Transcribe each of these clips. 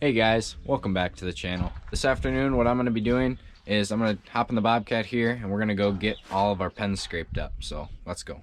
Hey guys, welcome back to the channel. This afternoon what I'm going to be doing is I'm going to hop in the Bobcat here and we're going to go get all of our pens scraped up. So let's go.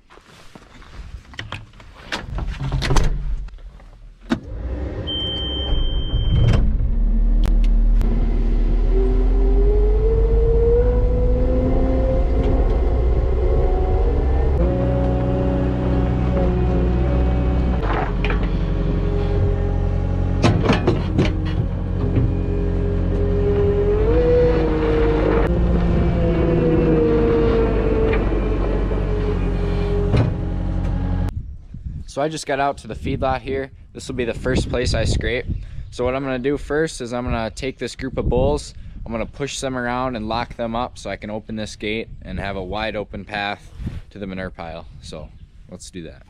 So I just got out to the feedlot here. This will be the first place I scrape. So what I'm going to do first is I'm going to take this group of bulls, I'm going to push them around and lock them up so I can open this gate and have a wide open path to the manure pile. So let's do that.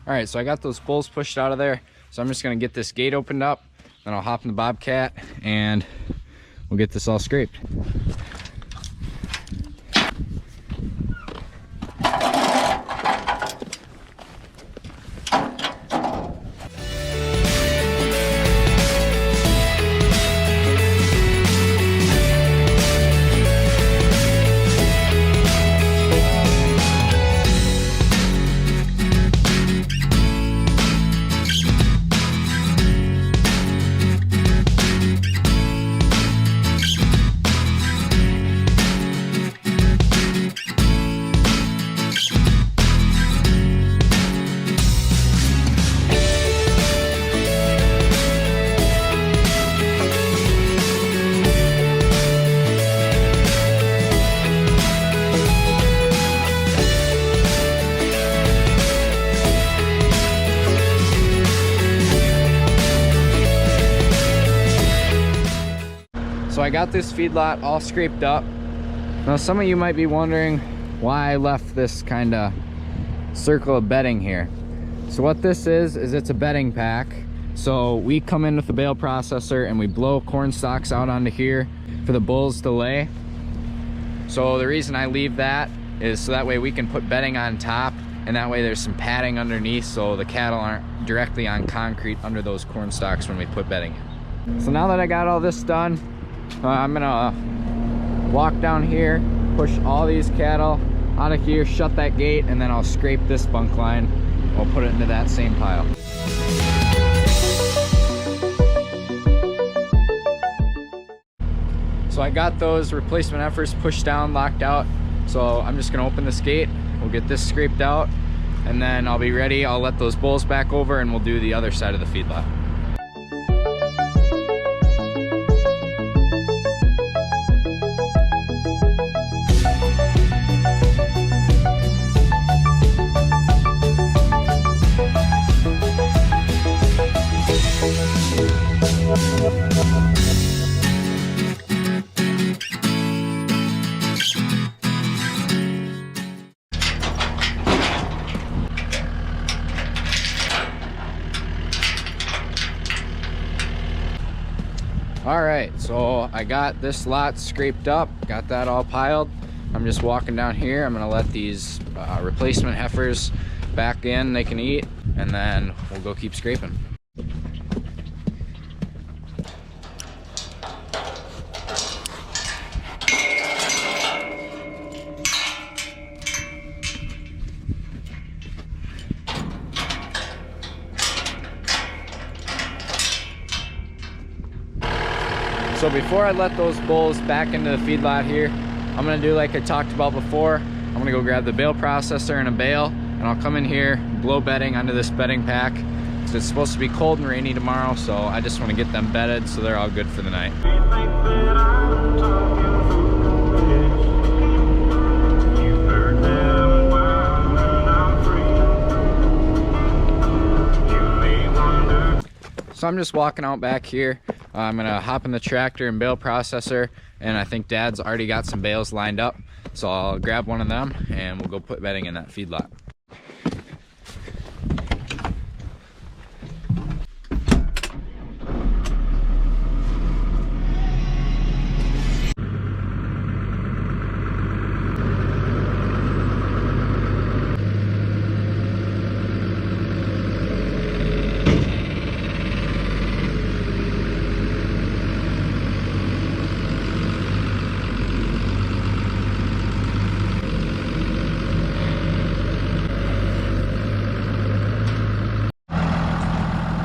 Alright, so I got those bulls pushed out of there, so I'm just going to get this gate opened up, then I'll hop in the Bobcat and we'll get this all scraped. So I got this feedlot all scraped up. Now some of you might be wondering why I left this kind of circle of bedding here. So what this is it's a bedding pack. So we come in with the bale processor and we blow corn stalks out onto here for the bulls to lay. So the reason I leave that is so that way we can put bedding on top, and that way there's some padding underneath so the cattle aren't directly on concrete under those corn stalks when we put bedding in. So now that I got all this done, I'm gonna walk down here, push all these cattle out of here, shut that gate, and then I'll scrape this bunk line. I'll put it into that same pile. So I got those replacement heifers pushed down, locked out. So I'm just gonna open this gate, we'll get this scraped out, and then I'll be ready. I'll let those bulls back over and we'll do the other side of the feedlot. All right, so I got this lot scraped up, got that all piled. I'm just walking down here. I'm gonna let these replacement heifers back in, they can eat, and then we'll go keep scraping. So before I let those bulls back into the feedlot here, I'm gonna do like I talked about before. I'm gonna go grab the bale processor and a bale, and I'll come in here, blow bedding onto this bedding pack. So it's supposed to be cold and rainy tomorrow, so I just wanna get them bedded so they're all good for the night. So I'm just walking out back here. I'm gonna hop in the tractor and bale processor, and I think Dad's already got some bales lined up. So I'll grab one of them and we'll go put bedding in that feedlot.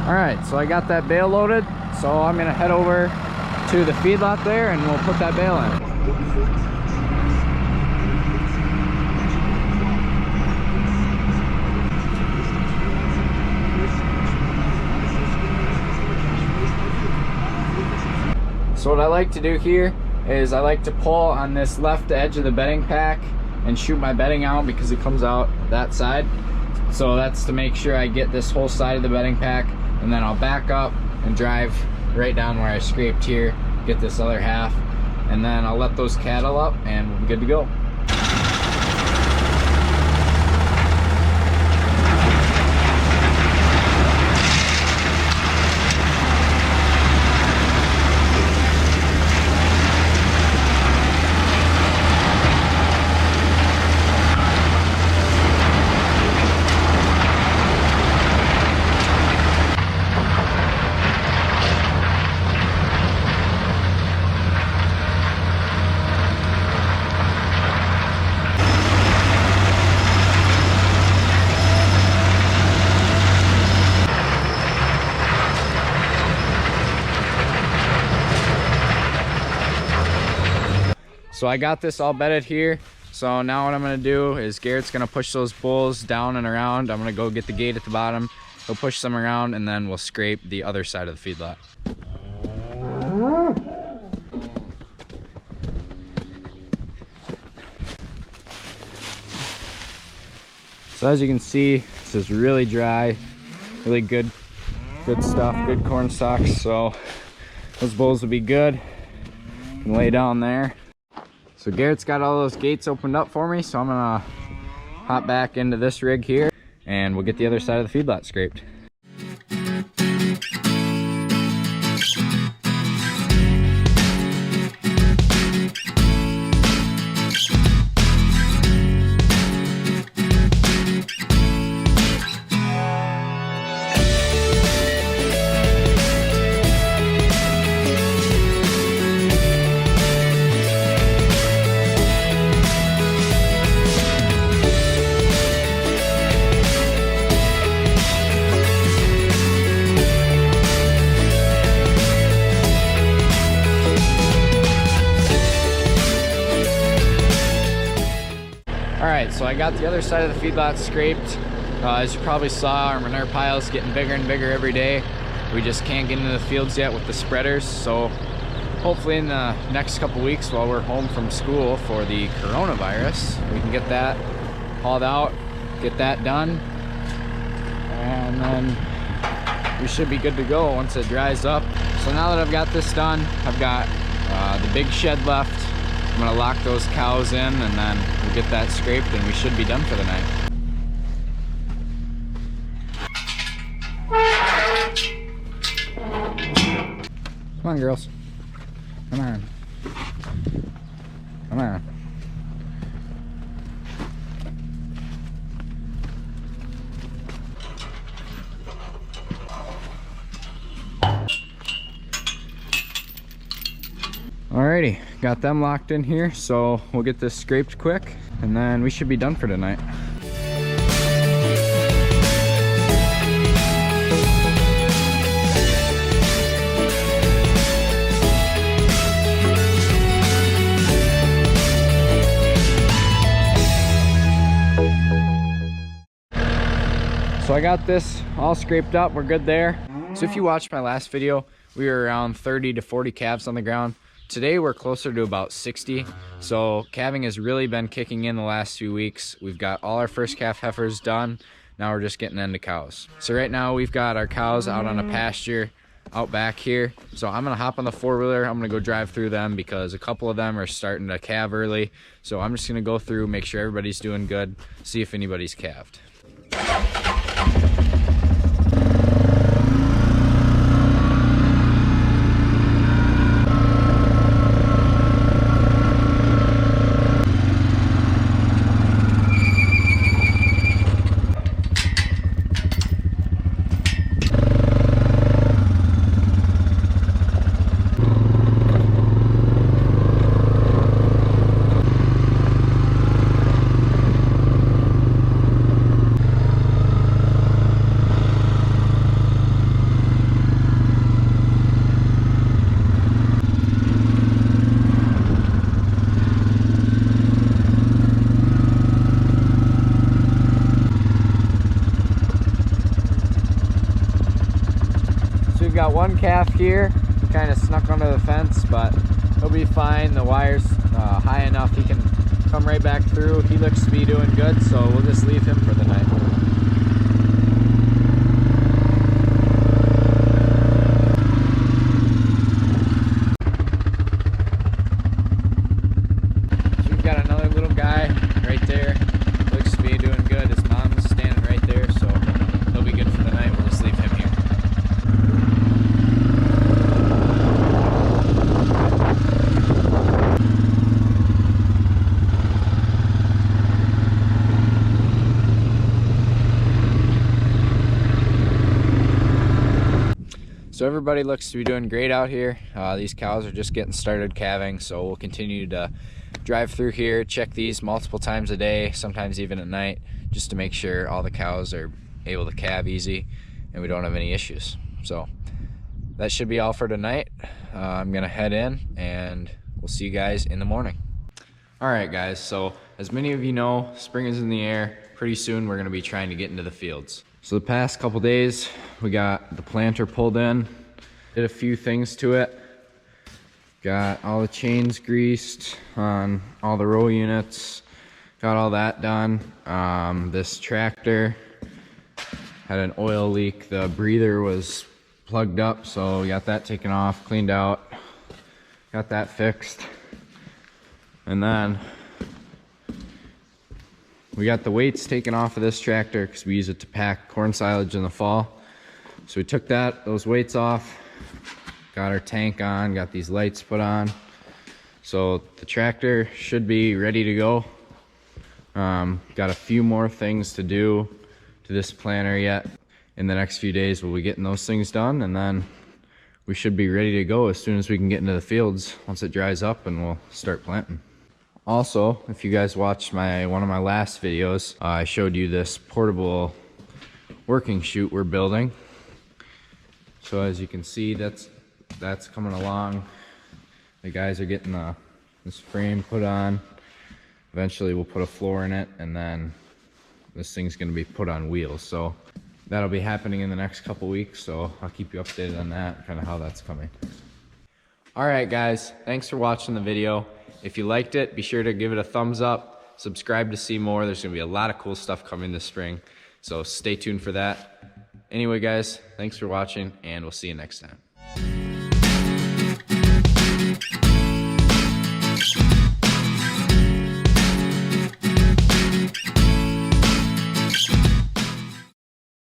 Alright, so I got that bale loaded, so I'm going to head over to the feedlot there and we'll put that bale in. So what I like to do here is I like to pull on this left edge of the bedding pack and shoot my bedding out because it comes out that side. So that's to make sure I get this whole side of the bedding pack, and then I'll back up and drive right down where I scraped here, get this other half, and then I'll let those cattle up and we'll be good to go. So I got this all bedded here. So now what I'm gonna do is Garrett's gonna push those bulls down and around. I'm gonna go get the gate at the bottom. He'll push them around and then we'll scrape the other side of the feedlot. So as you can see, this is really dry, really good stuff, good corn stalks. So those bulls will be good. Can lay down there. So Garrett's got all those gates opened up for me, so I'm gonna hop back into this rig here and we'll get the other side of the feedlot scraped. Alright, so I got the other side of the feedlot scraped. As you probably saw, our manure pile's getting bigger and bigger every day. We just can't get into the fields yet with the spreaders, so hopefully in the next couple weeks while we're home from school for the coronavirus, we can get that hauled out, get that done, and then we should be good to go once it dries up. So now that I've got this done, I've got the big shed left. I'm gonna lock those cows in and then we'll get that scraped and we should be done for the night. Come on, girls. Come on. Come on. Alrighty, got them locked in here, so we'll get this scraped quick and then we should be done for tonight. So I got this all scraped up, we're good there. So if you watched my last video, we were around 30 to 40 calves on the ground. Today we're closer to about 60, so calving has really been kicking in the last few weeks. We've got all our first calf heifers done. Now we're just getting into cows. So right now we've got our cows out on a pasture. out back here. So I'm gonna hop on the four-wheeler. I'm gonna go drive through them because a couple of them are starting to calve early. So I'm just gonna go through, make sure everybody's doing good, see if anybody's calved. Got one calf here, kind of snuck under the fence, but he'll be fine. The wire's high enough, he can come right back through. He looks to be doing good, so we'll just leave him for the night. So we've got another little guy right there, looks to be doing good. His mom's standing right there, so he'll be good for the night. We'll just leave him here. So everybody looks to be doing great out here. These cows are just getting started calving, so we'll continue to drive through here, check these multiple times a day, sometimes even at night, just to make sure all the cows are able to calve easy and we don't have any issues. So that should be all for tonight. I'm gonna head in and we'll see you guys in the morning. All right guys, so as many of you know, spring is in the air. Pretty soon we're gonna be trying to get into the fields. So the past couple days, we got the planter pulled in, did a few things to it. Got all the chains greased on all the row units, got all that done. This tractor had an oil leak. The breather was plugged up, so we got that taken off, cleaned out, got that fixed. And then we got the weights taken off of this tractor because we use it to pack corn silage in the fall. So we took those weights off, got our tank on, got these lights put on. So the tractor should be ready to go. Got a few more things to do to this planter yet. In the next few days we'll be getting those things done, and then we should be ready to go as soon as we can get into the fields once it dries up, and we'll start planting. Also, if you guys watched one of my last videos, I showed you this portable working chute we're building. So as you can see, that's coming along. The guys are getting this frame put on. Eventually we'll put a floor in it, and then this thing's gonna be put on wheels. So that'll be happening in the next couple weeks, so I'll keep you updated on that, kind of how that's coming. All right guys, thanks for watching the video. If you liked it, be sure to give it a thumbs up, subscribe to see more. There's gonna be a lot of cool stuff coming this spring, so stay tuned for that. Anyway guys, thanks for watching, and we'll see you next time.